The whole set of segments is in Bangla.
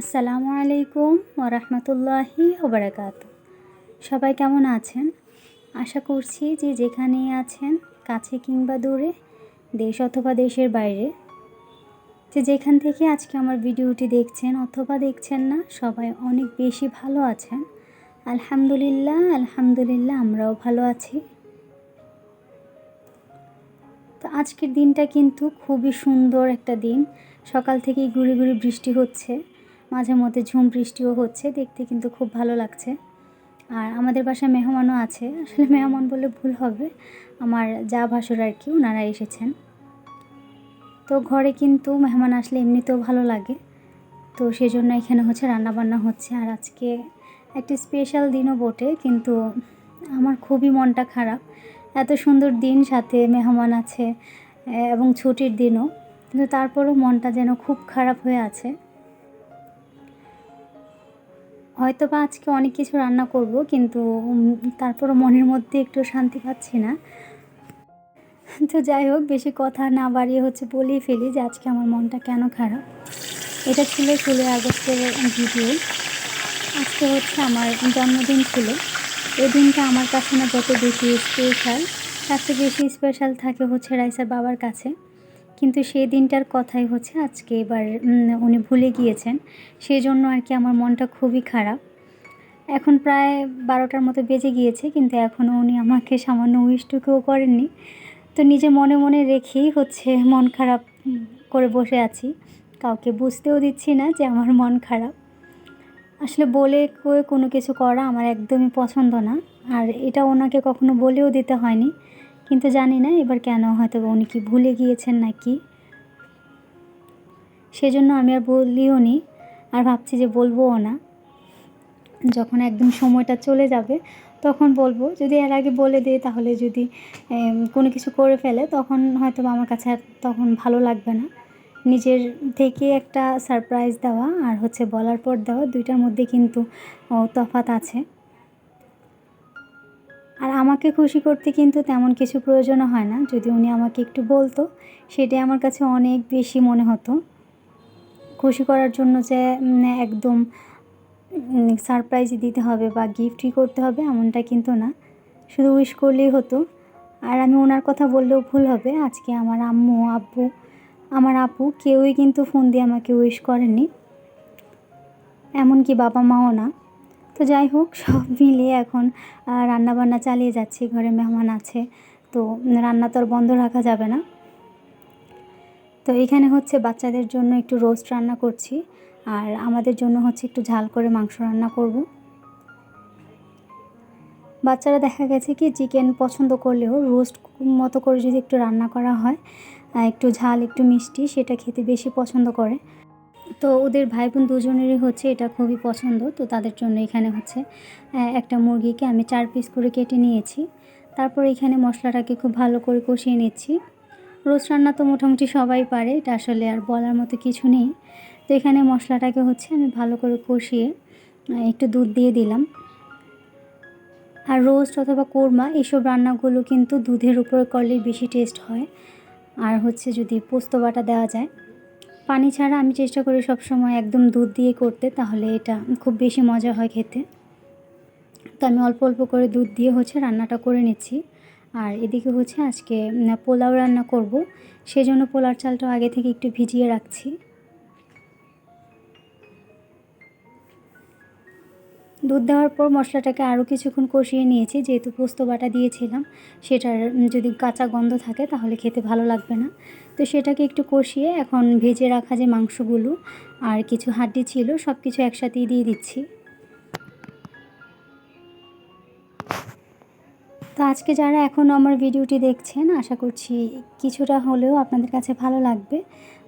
আসসালামু আলাইকুম ওয়া রাহমাতুল্লাহি ওয়া বারাকাতুহু। সবাই কেমন আছেন? আশা করছি যে যেখানেই আছেন, কাছে কিংবা দূরে, দেশ অথবা দেশের বাইরে, যে যেখান থেকে আজকে আমার ভিডিওটি দেখছেন অথবা দেখছেন না, সবাই অনেক বেশি ভালো আছেন। আলহামদুলিল্লাহ, আলহামদুলিল্লাহ আমরাও ভালো আছি। তো আজকের দিনটা কিন্তু খুবই সুন্দর একটা দিন। সকাল থেকেই গুঁড়ি গুঁড়ি বৃষ্টি হচ্ছে, মাঝে মধ্যে ঝুম বৃষ্টিও হচ্ছে, দেখতে কিন্তু খুব ভালো লাগছে। আর আমাদের বাসায় মেহমানও আছে, আসলে মেহমান বললে ভুল হবে, আমার যা ভাসুর আর কি, ওনারা এসেছেন। তো ঘরে কিন্তু মেহমান আসলে এমনিতেও ভালো লাগে, তো সেজন্য এখানে হচ্ছে রান্নাবান্না হচ্ছে। আর আজকে একটি স্পেশাল দিনও বটে, কিন্তু আমার খুবই মনটা খারাপ। এত সুন্দর দিন, সাথে মেহমান আছে এবং ছুটির দিনও, কিন্তু তারপরও মনটা যেন খুব খারাপ হয়ে আছে। হয়তো বা আজকে অনেক কিছু রান্না করব, কিন্তু তারপরও মনের মধ্যে একটু শান্তি পাচ্ছি না। তো যাই হোক, বেশি কথা না বাড়িয়ে হচ্ছে বলেই ফেলি যে আজকে আমার মনটা কেন খারাপ। এটা ছিল 16 আগস্টের ভিডিও। আজকে হচ্ছে আমার জন্মদিন ছিল। এই দিনটা আমার কাছে না যত বেশি স্পেশাল, তার চেয়ে বেশি স্পেশাল থাকে হচ্ছে রাইসার বাবার কাছে। কিন্তু সেই দিনটার কথাই হচ্ছে আজকে এবার উনি ভুলে গিয়েছেন, সেই জন্য আর কি আমার মনটা খুবই খারাপ। এখন প্রায় 12টার মতো বেজে গিয়েছে, কিন্তু এখনও উনি আমাকে সামান্য উইশটুকুও করেননি। তো নিজে মনে মনে রেখেই হচ্ছে মন খারাপ করে বসে আছি, কাউকে বুঝতেও দিচ্ছি না যে আমার মন খারাপ। আসলে বলে কয়ে কোনো কিছু করা আমার একদমই পছন্দ না, আর এটা ওনাকে কখনো বলেও দিতে হয়নি। কিন্তু জানি না এবার কেন, হয়তো উনি কি ভুলে গিয়েছেন নাকি, সেজন্য আমি আর বলিও নি, আর ভাবছি যে বলবোও না। যখন একদম সময়টা চলে যাবে তখন বলবো। যদি এর আগে বলে দিই, তাহলে যদি কোনো কিছু করে ফেলে, তখন হয়তো আমার কাছে আর তখন ভালো লাগবে না। নিজের থেকে একটা সারপ্রাইজ দেওয়া আর হচ্ছে বলার পর দেওয়া, দুইটার মধ্যে কিন্তু তফাৎ আছে। আর আমাকে খুশি করতে কিন্তু তেমন কিছু প্রয়োজনও হয় না, যদি উনি আমাকে একটু বলতো, সেটাই আমার কাছে অনেক বেশি মনে হতো। খুশি করার জন্য যে একদম সারপ্রাইজ দিতে হবে বা গিফটই করতে হবে এমনটা কিন্তু না, শুধু উইশ করলেই হতো। আর আমি ওনার কথা বললেও ভুল হবে, আজকে আমার আম্মু, আব্বু, আমার আপু কেউই কিন্তু ফোন দিয়ে আমাকে উইশ করেননি, এমনকি বাবা মাও না। তো যাই হোক, সব মিলিয়ে এখন রান্নাবান্না চালিয়ে যাচ্ছি। ঘরে মেহমান আছে, তো রান্না তো আর বন্ধ রাখা যাবে না। তো এখানে হচ্ছে বাচ্চাদের জন্য একটু রোস্ট রান্না করছি, আর আমাদের জন্য হচ্ছে একটু ঝাল করে মাংস রান্না করব। বাচ্চারা দেখা গেছে কি চিকেন পছন্দ করলেও রোস্ট মতো করে যদি একটু রান্না করা হয়, একটু ঝাল একটু মিষ্টি, সেটা খেতে বেশি পছন্দ করে। তো ওদের ভাই বোন দুজনেরই হচ্ছে এটা খুবই পছন্দ। তো তাদের জন্য এখানে হচ্ছে একটা মুরগিকে আমি 4 পিস করে কেটে নিয়েছি। তারপর এখানে মশলাটাকে খুব ভালো করে কষিয়ে নিচ্ছি। রোস্ট রান্না তো মোটামুটি সবাই পারে, এটা আসলে আর বলার মতো কিছু নেই। তো এখানে মশলাটাকে হচ্ছে আমি ভালো করে কষিয়ে একটু দুধ দিয়ে দিলাম। আর রোস্ট অথবা কোরমা এসব রান্নাগুলো কিন্তু দুধের উপরে করলেই বেশি টেস্ট হয়। আর হচ্ছে যদি পোস্ত বাটা দেওয়া যায়, পানি ছাড়া আমি চেষ্টা করি সবসময় একদম দুধ দিয়ে করতে, তাহলে এটা খুব বেশি মজা হয় খেতে। তো আমি অল্প অল্প করে দুধ দিয়ে হচ্ছে রান্নাটা করে নিচ্ছি। আর এদিকে হচ্ছে আজকে পোলাও রান্না করব, সেজন্য পোলার চালটা আগে থেকে একটু ভিজিয়ে রাখছি। দুধ দেওয়ার পর মশলাটাকে আরও কিছুক্ষণ কষিয়ে নিয়েছি, যেহেতু পোস্ত বাটা দিয়েছিলাম, সেটার যদি কাঁচা গন্ধ থাকে তাহলে খেতে ভালো লাগবে না। তো সেটাকে একটু কষিয়ে এখন ভেজে রাখা যে মাংসগুলো আর কিছু হাড্ডি ছিল, সব কিছু একসাথেই দিয়ে দিচ্ছি। তো আজকে যারা এখনও আমার ভিডিওটি দেখছেন, আশা করছি কিছুটা হলেও আপনাদের কাছে ভালো লাগবে,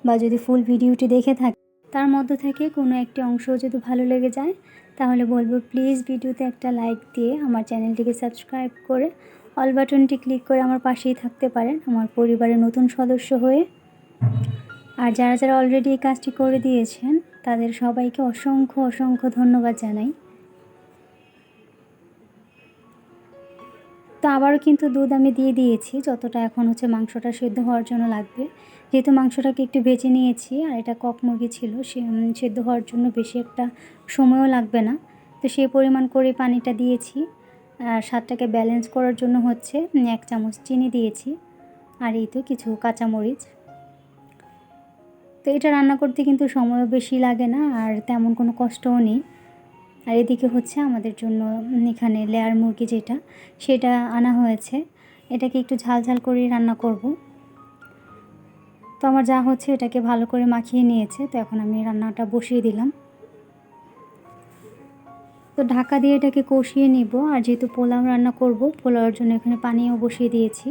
বা যদি ফুল ভিডিওটি দেখে থাকে তার মধ্য থেকে কোনো একটি অংশ যদি ভালো লেগে যায়, তাহলে বলবো প্লিজ ভিডিওতে একটা লাইক দিয়ে আমার চ্যানেলটিকে সাবস্ক্রাইব করে অল বাটনটি ক্লিক করে আমার পাশেই থাকতে পারেন, আমার পরিবারের নতুন সদস্য হয়ে। আর যারা যারা অলরেডি এই কাজটি করে দিয়েছেন, তাদের সবাইকে অসংখ্য অসংখ্য ধন্যবাদ জানাই। তো তো আবারও কিন্তু দুধ আমি দিয়ে দিয়েছি, যতটা এখন হচ্ছে মাংসটা সেদ্ধ হওয়ার জন্য লাগবে। যেহেতু মাংসটাকে একটু ভেজে নিয়েছি আর এটা কক মুরগি ছিল, সেদ্ধ হওয়ার জন্য বেশি একটা সময়ও লাগবে না। তো সেই পরিমাণ করে পানিটা দিয়েছি। আর স্বাদটাকে ব্যালেন্স করার জন্য হচ্ছে 1 চামচ চিনি দিয়েছি। আর এই তো কিছু কাঁচামরিচ। তো এটা রান্না করতে কিন্তু সময়ও বেশি লাগে না আর তেমন কোনো কষ্টও নেই। আর এদিকে হচ্ছে আমাদের জন্য এখানে লেয়ার মুরগি যেটা, সেটা আনা হয়েছে। এটাকে একটু ঝাল ঝাল করেই রান্না করব। তো আমার যা হচ্ছে এটাকে ভালো করে মাখিয়ে নিয়েছে। তো এখন আমি রান্নাটা বসিয়ে দিলাম। তো ঢাকা দিয়ে এটাকে কষিয়ে নিব। আর যেহেতু পোলাও রান্না করব, পোলাওর জন্য এখানে পানিও বসিয়ে দিয়েছি।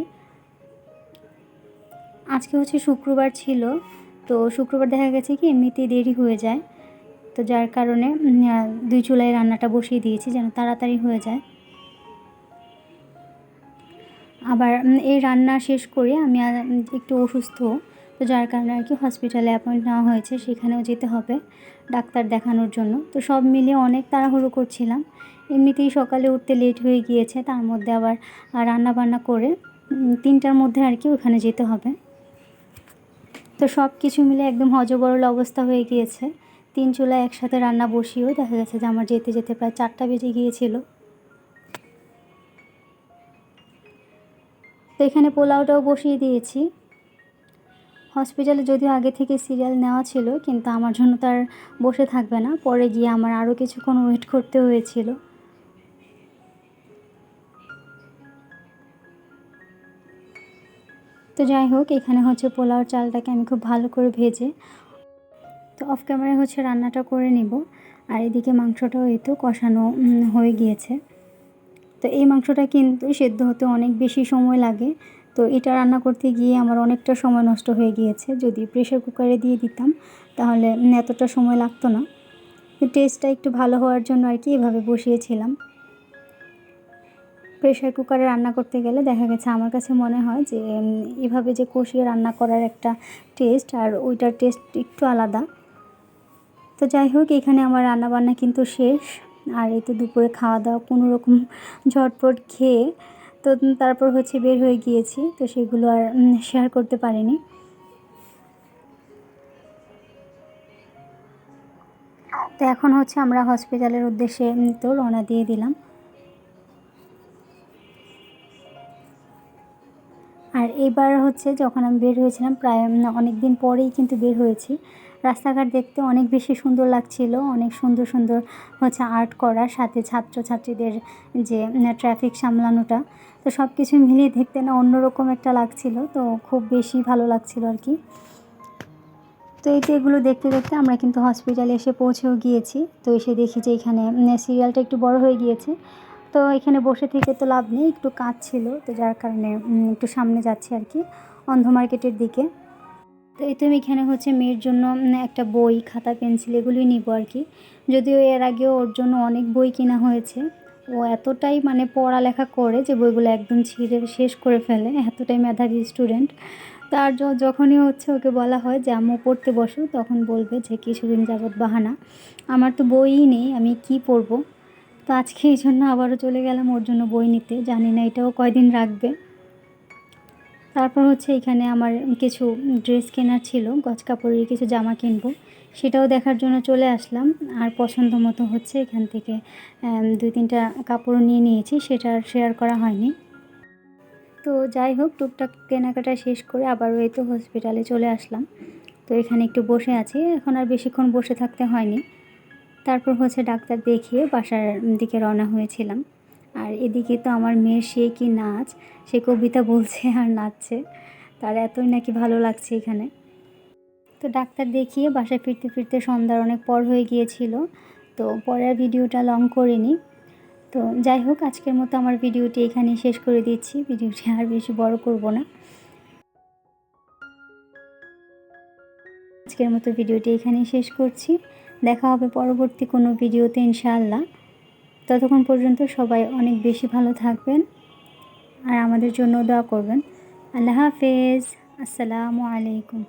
আজকে হচ্ছে শুক্রবার ছিল, তো শুক্রবার দেখা গেছে কি এমনিতেই দেরি হয়ে যায়। তো যার কারণে 2 চুলায় রান্নাটা বসিয়ে দিয়েছি যেন তাড়াতাড়ি হয়ে যায়। আবার এই রান্না শেষ করে আমি একটু অসুস্থ, তো যার কারণে আর কি হসপিটালে অ্যাপয়েন্ট নেওয়া হয়েছে, সেখানেও যেতে হবে ডাক্তার দেখানোর জন্য। তো সব মিলিয়ে অনেক তাড়াহুড়ো করছিলাম। এমনিতেই সকালে উঠতে লেট হয়ে গিয়েছে, তার মধ্যে আবার রান্না বান্না করে 3টার মধ্যে আর কি ওখানে যেতে হবে। তো সব কিছু মিলে একদম হযবরল অবস্থা হয়ে গিয়েছে। 3 চুলায় একসাথে রান্না বসিয়েও দেখা গেছে যে আমার যেতে যেতে প্রায় 4টা বেজে গিয়েছিল। তো এখানে পোলাওটাও বসিয়ে দিয়েছি। হসপিটালে যদিও আগে থেকে সিরিয়াল নেওয়া ছিল, কিন্তু আমার জন্য তো আর বসে থাকবে না, পরে গিয়ে আমার আরও কিছুক্ষণ ওয়েট করতে হয়েছিল। তো যাই হোক, এখানে হচ্ছে পোলাওর চালটাকে আমি খুব ভালো করে ভেজে তো অফ ক্যামেরায় হচ্ছে রান্নাটা করে নিব। আর এদিকে মাংসটাও এই তো কষানো হয়ে গিয়েছে। তো এই মাংসটা কিন্তু সেদ্ধ হতে অনেক বেশি সময় লাগে। তো এটা রান্না করতে গিয়ে আমার অনেকটা সময় নষ্ট হয়ে গিয়েছে। যদি প্রেসার কুকারে দিয়ে দিতাম তাহলে এতটা সময় লাগতো না। টেস্টটা একটু ভালো হওয়ার জন্য আর কি এভাবে বসিয়েছিলাম। প্রেসার কুকারে রান্না করতে গেলে দেখা গেছে আমার কাছে মনে হয় যে এভাবে যে কষিয়ে রান্না করার একটা টেস্ট আর ওইটার টেস্ট একটু আলাদা। তো যাই হোক, এখানে আমার রান্নাবান্না কিন্তু শেষ। আর এই তো দুপুরে খাওয়া দাওয়া কোনো রকম ঝটপট খেয়ে তো তারপর হচ্ছে বের হয়ে গিয়েছি। তো সেগুলো আর শেয়ার করতে পারিনি। তো এখন হচ্ছে আমরা হসপিটালের উদ্দেশ্যে তো রওনা দিয়ে দিলাম। আর এবার হচ্ছে যখন আমি বের হয়েছিলাম প্রায় অনেক দিন পরেই কিন্তু বের হয়েছি। রাস্তাঘাট দেখতে অনেক বেশি সুন্দর লাগছিল, অনেক সুন্দর সুন্দর হচ্ছে আর্ট করা, সাথে ছাত্রছাত্রীদের যে ট্রাফিক সামলানোটা, তো সব কিছু মিলিয়ে দেখতে না অন্যরকম একটা লাগছিল। তো খুব বেশি ভালো লাগছিল আর কি। তো এই তো এগুলো দেখতে দেখতে আমরা কিন্তু হসপিটালে এসে পৌঁছেও গিয়েছি। তো এসে দেখি যে এখানে সিরিয়ালটা একটু বড় হয়ে গিয়েছে। তো এখানে বসে থেকে তো লাভ নেই, একটু কাজ ছিল, তো যার কারণে একটু সামনে যাচ্ছি আর কি, অন্ধ মার্কেটের দিকে। তো এই তো আমি এখানে হচ্ছে মেয়ের জন্য একটা বই, খাতা, পেন্সিল এগুলোই নিব আর কি। যদিও এর আগেও ওর জন্য অনেক বই কেনা হয়েছে। ও এতটাই মানে পড়ালেখা করে যে বইগুলো একদম ছিঁড়ে শেষ করে ফেলে, এতটাই মেধাবী স্টুডেন্ট। তার যখনই হচ্ছে ওকে বলা হয় যে আম্মু পড়তে বসো, তখন বলবে যে কিছুদিন যাবৎ বাহানা, আমার তো বইই নেই, আমি কি পড়বো। তো আজকে এই জন্য আবারও চলে গেলাম ওর জন্য বই নিতে, জানি না এটাও কয়দিন রাখবে। তারপর হচ্ছে এখানে আমার কিছু ড্রেস কেনার ছিল, গজ কাপড়ের কিছু জামা কিনবো, সেটাও দেখার জন্য চলে আসলাম। আর পছন্দ মতো হচ্ছে এখান থেকে 2-3টা কাপড় নিয়ে নিয়েছি, সেটা আর শেয়ার করা হয়নি। তো যাই হোক, টুকটাক কেনাকাটা শেষ করে আবারও এই তো হসপিটালে চলে আসলাম। তো এখানে একটু বসে আছি, এখন আর বেশিক্ষণ বসে থাকতে হয়নি। তারপর হচ্ছে ডাক্তার দেখিয়ে বাসার দিকে রওনা হয়েছিলাম। আর এদিকে তো আমার মেয়ের সে কি নাচ, সে কবিতা বলছে আর নাচছে, তার এতই নাকি ভালো লাগছে এখানে। তো ডাক্তার দেখিয়ে বাসায় ফিরতে ফিরতে সন্ধ্যার অনেক পর হয়ে গিয়েছিল। তো পরের ভিডিওটা লং করিনি। তো যাই হোক, আজকের মতো আমার ভিডিওটি এখানেই শেষ করে দিচ্ছি, ভিডিওটি আর বেশি বড় করব না। আজকের মতো ভিডিওটি এখানেই শেষ করছি। দেখা হবে পরবর্তী কোনো ভিডিওতে ইনশাআল্লাহ। ততক্ষণ পর্যন্ত সবাই অনেক বেশি ভালো থাকবেন আর আমাদের জন্য দোয়া করবেন। আল্লাহ হাফেজ। আসসালামু আলাইকুম।